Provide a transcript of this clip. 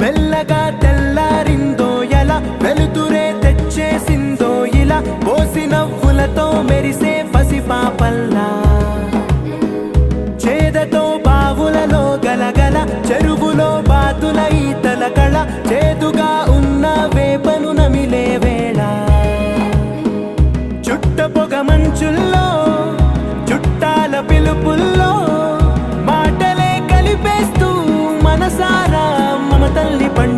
మెల్లగా తెల్లారిందో ఎలా వెలుతురే తెచ్చేసిందో ఇలా పోసి నవ్వులతో మెరిసే పసిపాపల్లా చేదతో బావులలో గలగల చెరువులో బాతుల ఈతల కళ చేదుగా ఉన్న వేపను నమిలే వేళ చుట్ట పొగ మంచుల్లో చుట్టాల పిలుపుల్లో మాటలే కలిపేస్తూ మనసారా మమ తల్లి పండు